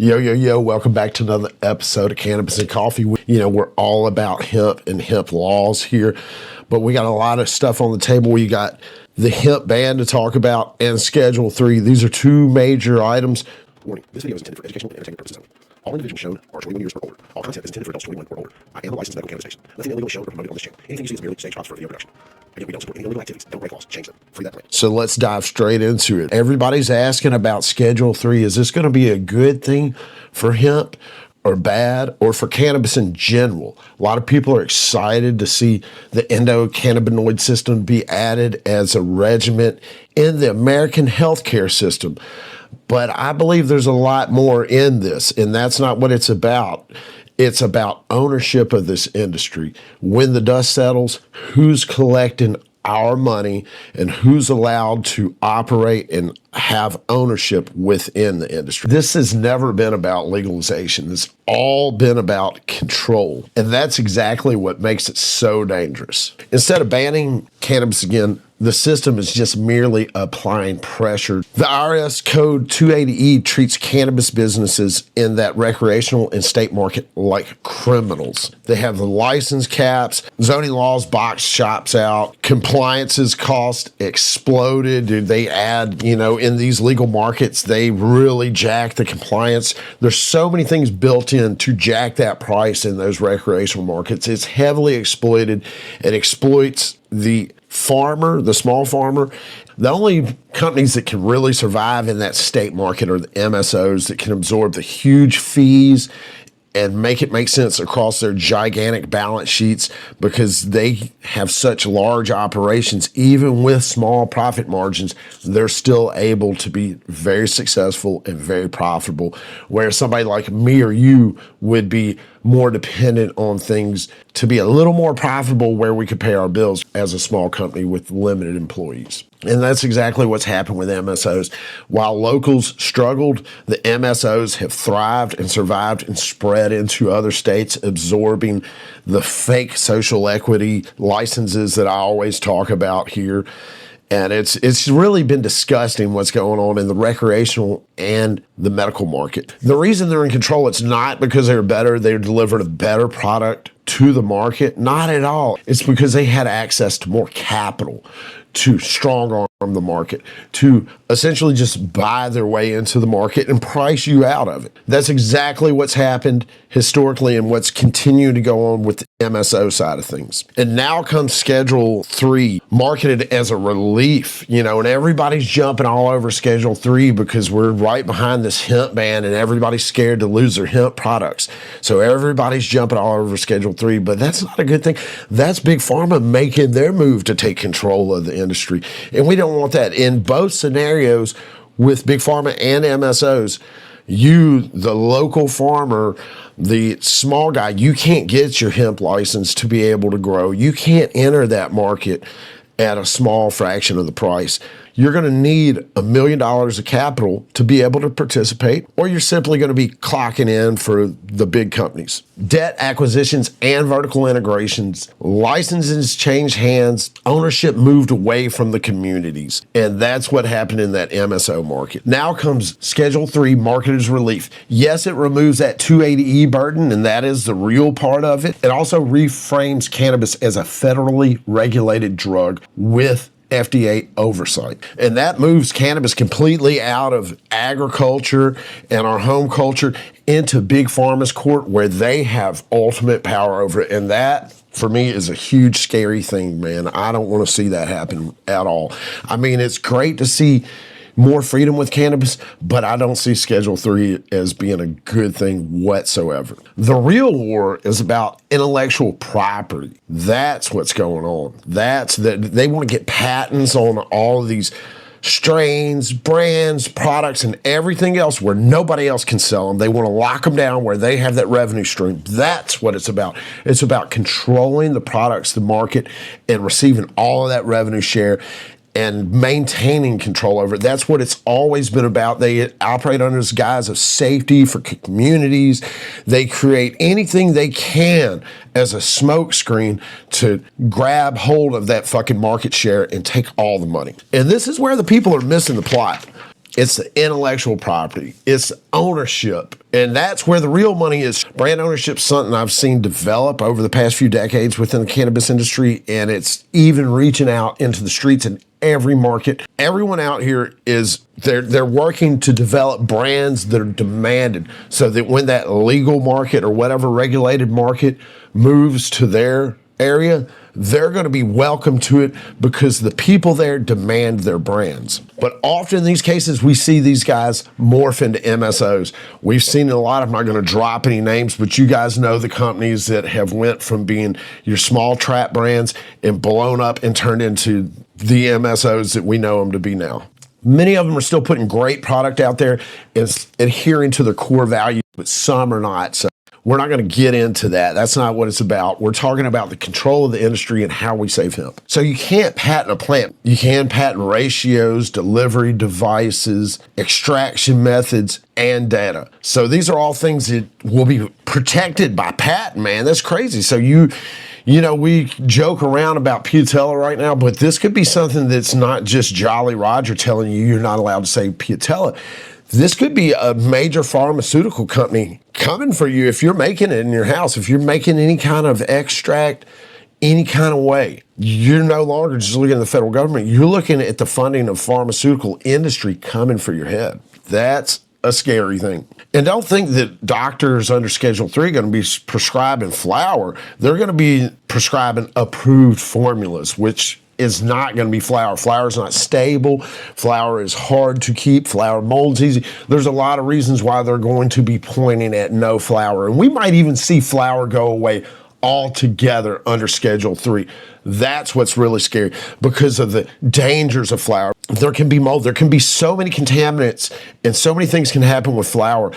Yo, yo, yo, welcome back to another episode of Cannabis and Coffee. We're all about hemp and hemp laws here, but we got a lot of stuff on the table. We got the hemp ban to talk about and Schedule 3. These are two major items. Warning, this video is intended for educational and entertainment purposes only. All individuals shown are 21 years or older. All content is intended for adults 21 or older. I am a licensed medical cannabis station. Nothing illegally shown or promoted on this channel. Anything you see is merely stage props for video production. Again, we don't support any illegal activities. Don't break laws. Change them. Free that plan. So let's dive straight into it. Everybody's asking about Schedule 3. Is this going to be a good thing for hemp or bad, or for cannabis in general? A lot of people are excited to see the endocannabinoid system be added as a regimen in the American healthcare system. But I believe there's a lot more in this, and that's not what it's about. It's about ownership of this industry. When the dust settles, who's collecting our money and who's allowed to operate and have ownership within the industry. This has never been about legalization. It's all been about control. And that's exactly what makes it so dangerous. Instead of banning cannabis again, the system is just merely applying pressure. The IRS Code 280E treats cannabis businesses in that recreational and state market like criminals. They have the license caps, zoning laws box shops out, compliances cost exploded. They add, in these legal markets, they really jack the compliance. There's so many things built in to jack that price in those recreational markets. It's heavily exploited. It exploits the farmer, the small farmer. The only companies that can really survive in that state market are the MSOs that can absorb the huge fees and make it make sense across their gigantic balance sheets, because they have such large operations. Even with small profit margins, they're still able to be very successful and very profitable, where somebody like me or you would be more dependent on things to be a little more profitable, where we could pay our bills as a small company with limited employees. And that's exactly what's happened with MSOs. While locals struggled, the MSOs have thrived and survived and spread into other states, absorbing the fake social equity licenses that I always talk about here. And it's really been disgusting what's going on in the recreational and the medical market. The reason they're in control, it's not because they're better, they're delivering a better product to the market. Not at all. It's because they had access to more capital to strong arm the market, to essentially just buy their way into the market and price you out of it. That's exactly what's happened historically and what's continuing to go on with the MSO side of things. And now comes Schedule 3, marketed as a relief, and everybody's jumping all over Schedule 3 because we're right behind this hemp ban and everybody's scared to lose their hemp products. So everybody's jumping all over Schedule 3, but that's not a good thing. That's Big Pharma making their move to take control of the industry. And we don't want that. In both scenarios with Big Pharma and MSOs, you, the local farmer, the small guy, you can't get your hemp license to be able to grow. You can't enter that market at a small fraction of the price. You're going to need $1 million of capital to be able to participate, or you're simply going to be clocking in for the big companies. Debt acquisitions and vertical integrations, licenses changed hands, ownership moved away from the communities, and that's what happened in that MSO market. Now comes Schedule 3, marketer's relief. Yes, it removes that 280E burden, and that is the real part of it. It also reframes cannabis as a federally regulated drug with FDA oversight. And that moves cannabis completely out of agriculture and our home culture into Big Pharma's court, where they have ultimate power over it. And that, for me, is a huge, scary thing, man. I don't want to see that happen at all. I mean, it's great to see more freedom with cannabis, but I don't see Schedule 3 as being a good thing whatsoever. The real war is about intellectual property. That's what's going on. They want to get patents on all of these strains, brands, products, and everything else where nobody else can sell them. They want to lock them down where they have that revenue stream. That's what it's about. It's about controlling the products, the market, and receiving all of that revenue share and maintaining control over it. That's what it's always been about. They operate under this guise of safety for communities. They create anything they can as a smokescreen to grab hold of that fucking market share and take all the money. And this is where the people are missing the plot. It's the intellectual property. It's ownership. And that's where the real money is. Brand ownership is something I've seen develop over the past few decades within the cannabis industry, and it's even reaching out into the streets in every market. Everyone out here is, they're working to develop brands that are demanded so that when that legal market or whatever regulated market moves to their area, they're going to be welcome to it because the people there demand their brands. But often in these cases, we see these guys morph into MSOs. We've seen a lot of them. I'm not going to drop any names, but you guys know the companies that have went from being your small trap brands and blown up and turned into the MSOs that we know them to be now. Many of them are still putting great product out there and adhering to their core values, but some are not. So we're not going to get into that. That's not what it's about. We're talking about the control of the industry and how we save hemp. So you can't patent a plant. You can patent ratios, delivery devices, extraction methods, and data. So these are all things that will be protected by patent, man. That's crazy. So you know, we joke around about Piatella right now, but this could be something that's not just Jolly Roger telling you you're not allowed to say Piatella. This could be a major pharmaceutical company coming for you if you're making it in your house. If you're making any kind of extract, any kind of way, you're no longer just looking at the federal government. You're looking at the funding of pharmaceutical industry coming for your head. That's a scary thing. And don't think that doctors under Schedule 3 are going to be prescribing flour. They're going to be prescribing approved formulas, which is not going to be flour. Flour is not stable. Flour is hard to keep. Flour molds easy. There's a lot of reasons why they're going to be pointing at no flour. And we might even see flour go away altogether under Schedule 3. That's what's really scary because of the dangers of flour. There can be mold. There can be so many contaminants and so many things can happen with flour.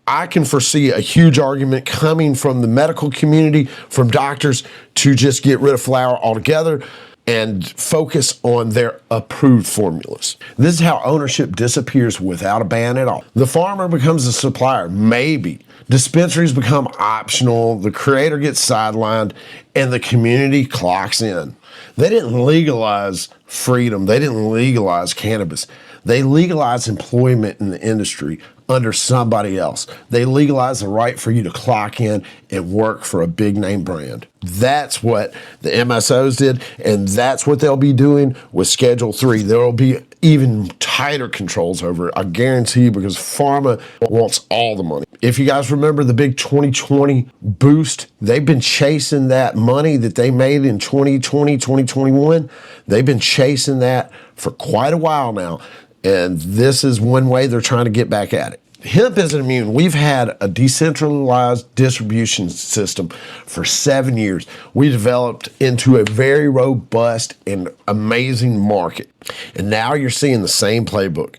I can foresee a huge argument coming from the medical community, from doctors, to just get rid of flour altogether and focus on their approved formulas. This is how ownership disappears without a ban at all. The farmer becomes a supplier, maybe. Dispensaries become optional, the creator gets sidelined, and the community clocks in. They didn't legalize freedom. They didn't legalize cannabis. They legalized employment in the industry under somebody else. They legalized the right for you to clock in and work for a big name brand. That's what the MSOs did, and that's what they'll be doing with Schedule 3. There will be even tighter controls over it, I guarantee you, because pharma wants all the money. If you guys remember the big 2020 boost, they've been chasing that money that they made in 2020, 2021. They've been chasing that for quite a while now. And this is one way they're trying to get back at it. Hemp isn't immune. We've had a decentralized distribution system for 7 years. We developed into a very robust and amazing market. And now you're seeing the same playbook.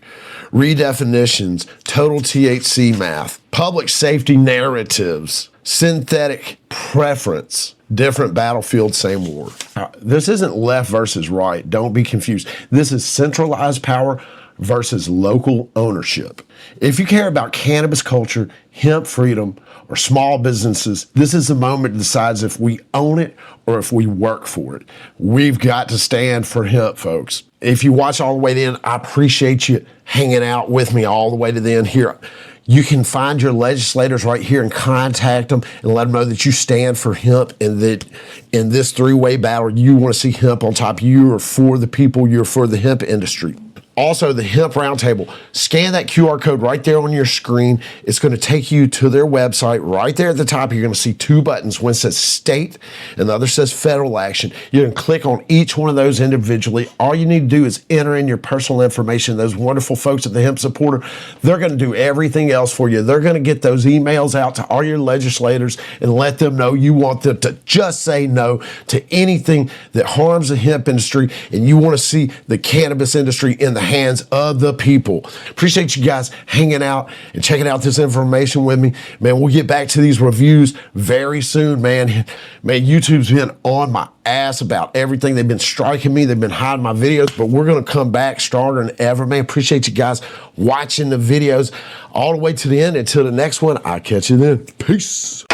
Redefinitions, total THC math, public safety narratives, synthetic preference, different battlefield, same war. This isn't left versus right. Don't be confused. This is centralized power versus local ownership. If you care about cannabis culture, hemp freedom, or small businesses, this is the moment that decides if we own it or if we work for it. We've got to stand for hemp, folks. If you watch all the way to the end, I appreciate you hanging out with me all the way to the end here. You can find your legislators right here and contact them and let them know that you stand for hemp and that in this three-way battle, you want to see hemp on top. You are for the people. You're for the hemp industry. Also, the Hemp Roundtable. Scan that QR code right there on your screen. It's going to take you to their website. Right there at the top, you're going to see two buttons. One says state and the other says federal action. You can click on each one of those individually. All you need to do is enter in your personal information. Those wonderful folks at the Hemp Supporter, they're going to do everything else for you. They're going to get those emails out to all your legislators and let them know you want them to just say no to anything that harms the hemp industry, and you want to see the cannabis industry in the hands of the people. Appreciate you guys hanging out and checking out this information with me. Man, we'll get back to these reviews very soon, man. Man, YouTube's been on my ass about everything. They've been striking me. They've been hiding my videos, but we're going to come back stronger than ever, man. Appreciate you guys watching the videos all the way to the end. Until the next one, I'll catch you then. Peace.